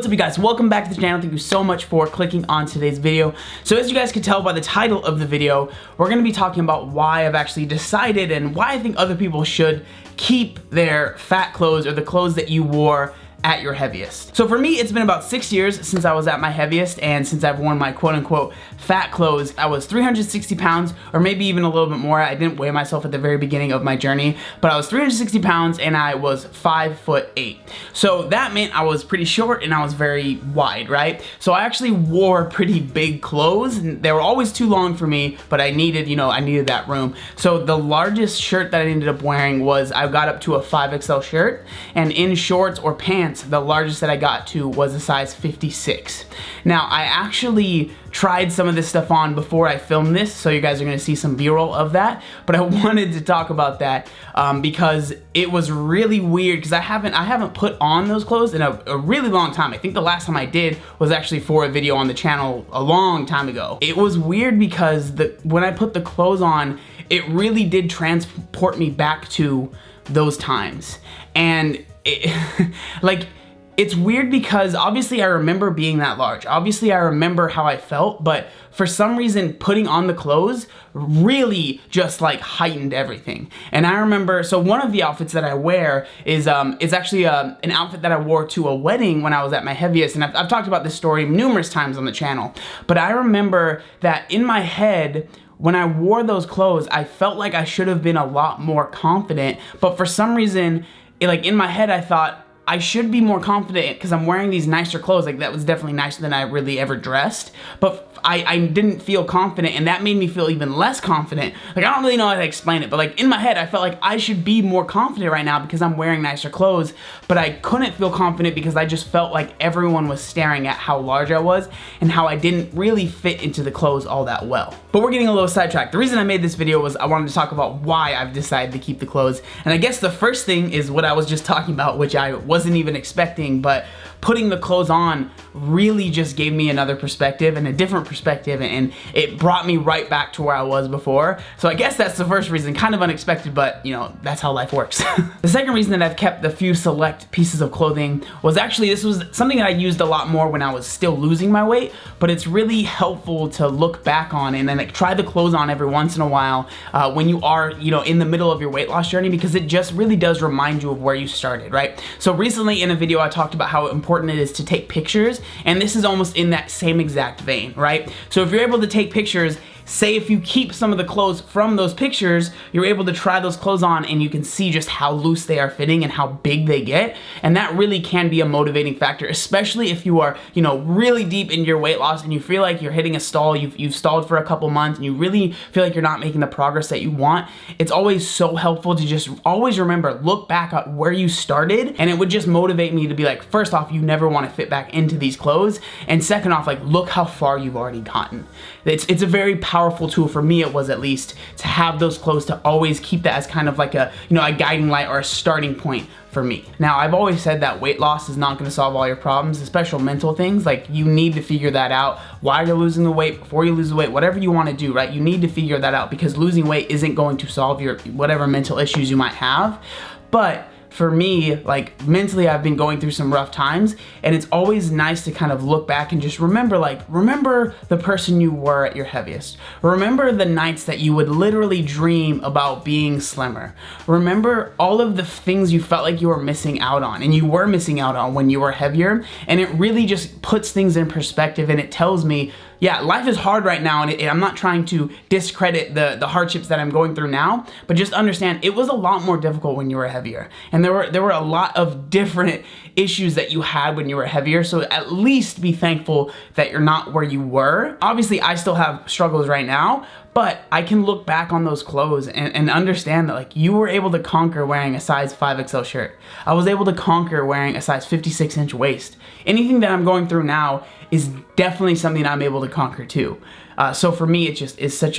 What's up, you guys? Welcome back to the channel. Thank you so much for clicking on today's video. So as you guys can tell by the title of the video, we're going to be talking about why I've actually decided and why I think other people should keep their fat clothes or the clothes that you wore at your heaviest. So for me, it's been about 6 years since I was at my heaviest, and since I've worn my quote-unquote fat clothes. I was 360 pounds, or maybe even a little bit more. I didn't weigh myself at the very beginning of my journey, but I was 360 pounds and I was 5'8". So that meant I was pretty short and I was very wide, right? So I actually wore pretty big clothes, and they were always too long for me, but I needed, I needed that room. So the largest shirt that I ended up wearing was, I got up to a 5XL shirt, and in shorts or pants, the largest that I got to was a size 56. Now, I actually tried some of this stuff on before I filmed this, so you guys are gonna see some B-roll of that, but I wanted to talk about that because it was really weird, because I haven't put on those clothes in a really long time. I think the last time I did was actually for a video on the channel a long time ago. It was weird because when I put the clothes on, it really did transport me back to those times. And it's weird because obviously I remember being that large. Obviously I remember how I felt, but for some reason putting on the clothes really just like heightened everything. And I remember, so one of the outfits that I wear is it's actually an outfit that I wore to a wedding when I was at my heaviest, and I've talked about this story numerous times on the channel. But I remember that in my head, when I wore those clothes, I felt like I should have been a lot more confident, but for some reason, in my head I thought, I should be more confident because I'm wearing these nicer clothes. Like, that was definitely nicer than I really ever dressed, but I didn't feel confident, and that made me feel even less confident. Like, I don't really know how to explain it, but like in my head I felt like I should be more confident right now because I'm wearing nicer clothes, but I couldn't feel confident because I just felt like everyone was staring at how large I was and how I didn't really fit into the clothes all that well. But we're getting a little sidetracked. The reason I made this video was I wanted to talk about why I've decided to keep the clothes, and I guess the first thing is what I was just talking about, which I wasn't even expecting, but putting the clothes on really just gave me another perspective and a different perspective, and it brought me right back to where I was before. So I guess that's the first reason, kind of unexpected, but that's how life works. The second reason that I've kept the few select pieces of clothing was actually, this was something that I used a lot more when I was still losing my weight, but it's really helpful to look back on and then try the clothes on every once in a while when you are in the middle of your weight loss journey, because it just really does remind you of where you started, right? So recently in a video I talked about how important it is to take pictures, and this is almost in that same exact vein, right? So if you're able to take pictures, say if you keep some of the clothes from those pictures, you're able to try those clothes on and you can see just how loose they are fitting and how big they get, and that really can be a motivating factor, especially if you are really deep into your weight loss and you feel like you're hitting a stall, you've stalled for a couple months and you really feel like you're not making the progress that you want. It's always so helpful to just always remember, look back at where you started, and it would just motivate me to be like, first off, you never want to fit back into these clothes, and second off, like, look how far you've already gotten. It's a very powerful tool, for me it was at least, to have those clothes, to always keep that as kind of like a a guiding light or a starting point for me. Now, I've always said that weight loss is not going to solve all your problems, especially mental things. Like, you need to figure that out while you're losing the weight, before you lose the weight, whatever you want to do, right? You need to figure that out, because losing weight isn't going to solve your whatever mental issues you might have. But for me, like, mentally, I've been going through some rough times, and it's always nice to kind of look back and just remember the person you were at your heaviest. Remember the nights that you would literally dream about being slimmer. Remember all of the things you felt like you were missing out on, and you were missing out on when you were heavier, and it really just puts things in perspective, and it tells me, yeah, life is hard right now, and I'm not trying to discredit the hardships that I'm going through now, but just understand it was a lot more difficult when you were heavier, and there were a lot of different issues that you had when you were heavier. So at least be thankful that you're not where you were. Obviously, I still have struggles right now, but I can look back on those clothes and understand that, like, you were able to conquer wearing a size 5XL shirt. I was able to conquer wearing a size 56-inch waist. Anything that I'm going through now is definitely something I'm able to conquer too. So for me, it's such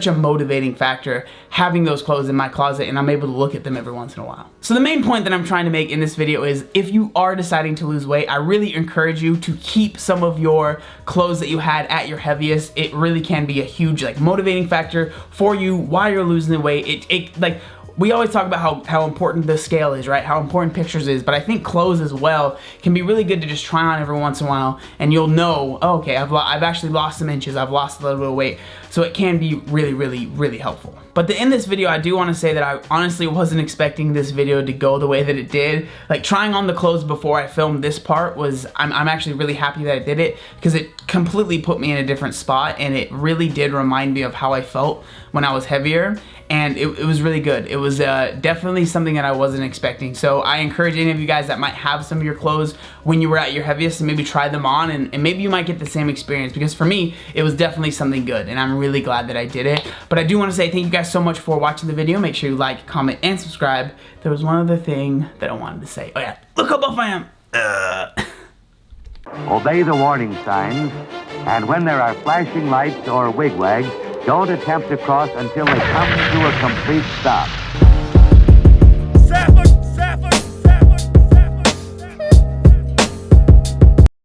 a motivating factor having those clothes in my closet, and I'm able to look at them every once in a while. So the main point that I'm trying to make in this video is, if you are deciding to lose weight, I really encourage you to keep some of your clothes that you had at your heaviest. It really can be a huge motivating factor for you while you're losing the weight. we always talk about how important the scale is, right? How important pictures is, but I think clothes as well can be really good to just try on every once in a while, and you'll know, oh, okay, I've actually lost some inches, I've lost a little bit of weight, so it can be really helpful. But to end this video, I do want to say that I honestly wasn't expecting this video to go the way that it did. Like, trying on the clothes before I filmed this part was, I'm actually really happy that I did it, because it completely put me in a different spot, and it really did remind me of how I felt when I was heavier, and it was really good. It was definitely something that I wasn't expecting. So I encourage any of you guys that might have some of your clothes when you were at your heaviest to maybe try them on, and maybe you might get the same experience, because for me, it was definitely something good, and I'm really glad that I did it. But I do want to say thank you guys so much for watching the video. Make sure you like, comment, and subscribe. There was one other thing that I wanted to say. Oh yeah, look how buff I am. Obey the warning signs, and when there are flashing lights or wigwags, don't attempt to cross until they come to a complete stop.